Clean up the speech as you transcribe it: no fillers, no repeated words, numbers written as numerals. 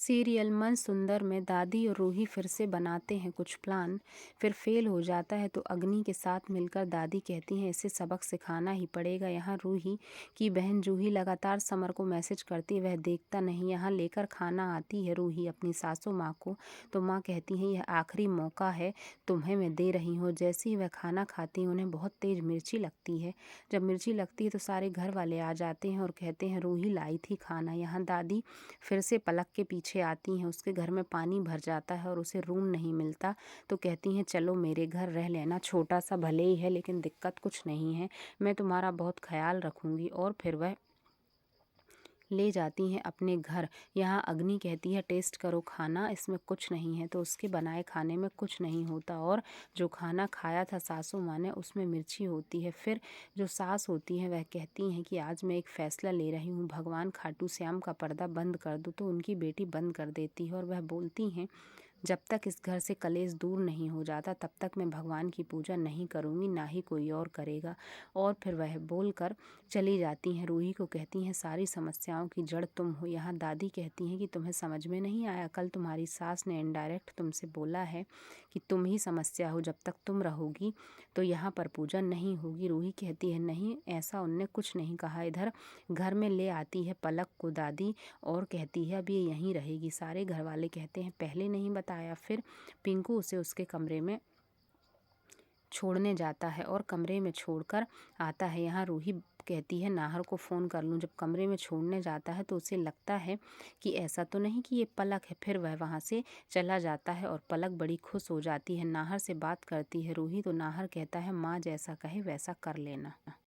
Serial मन सुंदर में दादी और रूही फिर से बनाते हैं कुछ प्लान। फिर फेल हो जाता है तो अग्नि के साथ मिलकर दादी कहती हैं इसे सबक सिखाना ही पड़ेगा। यहाँ रूही की बहन जूही लगातार समर को मैसेज करती, वह देखता नहीं। यहाँ लेकर खाना आती है रूही अपनी सासू माँ को, तो माँ कहती हैं यह आखिरी मौका है, तुम्हें मैं दे रही हूँ। जैसे ही वह खाना खाती हैं उन्हें बहुत तेज मिर्ची लगती है। जब मिर्ची लगती है तो सारे घर वाले आ जाते हैं और कहते हैं रूही लाई थी खाना। यहाँ दादी फिर से पलक के पीछे आती हैं, उसके घर में पानी भर जाता है और उसे रूम नहीं मिलता, तो कहती हैं चलो मेरे घर रह लेना, छोटा सा भले ही है लेकिन दिक्कत कुछ नहीं है, मैं तुम्हारा बहुत ख्याल रखूंगी। और फिर वह ले जाती हैं अपने घर। यहाँ अग्नि कहती है टेस्ट करो खाना, इसमें कुछ नहीं है, तो उसके बनाए खाने में कुछ नहीं होता और जो खाना खाया था सासू माँ ने उसमें मिर्ची होती है। फिर जो सास होती हैं वह कहती हैं कि आज मैं एक फ़ैसला ले रही हूँ, भगवान खाटू श्याम का पर्दा बंद कर दो, तो उनकी बेटी बंद कर देती है और वह बोलती हैं जब तक इस घर से कलेश दूर नहीं हो जाता तब तक मैं भगवान की पूजा नहीं करूँगी, ना ही कोई और करेगा। और फिर वह बोलकर चली जाती हैं। रूही को कहती हैं सारी समस्याओं की जड़ तुम हो। यहाँ दादी कहती हैं कि तुम्हें समझ में नहीं आया, कल तुम्हारी सास ने इनडायरेक्ट तुमसे बोला है कि तुम ही समस्या हो, जब तक तुम रहोगी तो यहाँ पर पूजा नहीं होगी। रूही कहती है नहीं, ऐसा उनने कुछ नहीं कहा। इधर घर में ले आती है पलक को दादी और कहती है अब ये यहीं रहेगी। सारे घर वाले कहते हैं पहले नहीं बताया। फिर पिंकू उसे उसके कमरे में छोड़ने जाता है और कमरे में छोड़कर आता है। यहाँ रूही कहती है नाहर को फ़ोन कर लूँ। जब कमरे में छोड़ने जाता है तो उसे लगता है कि ऐसा तो नहीं कि ये पलक है। फिर वह वहाँ से चला जाता है और पलक बड़ी खुश हो जाती है। नाहर से बात करती है रूही, तो नाहर कहता है माँ जैसा कहे वैसा कर लेना।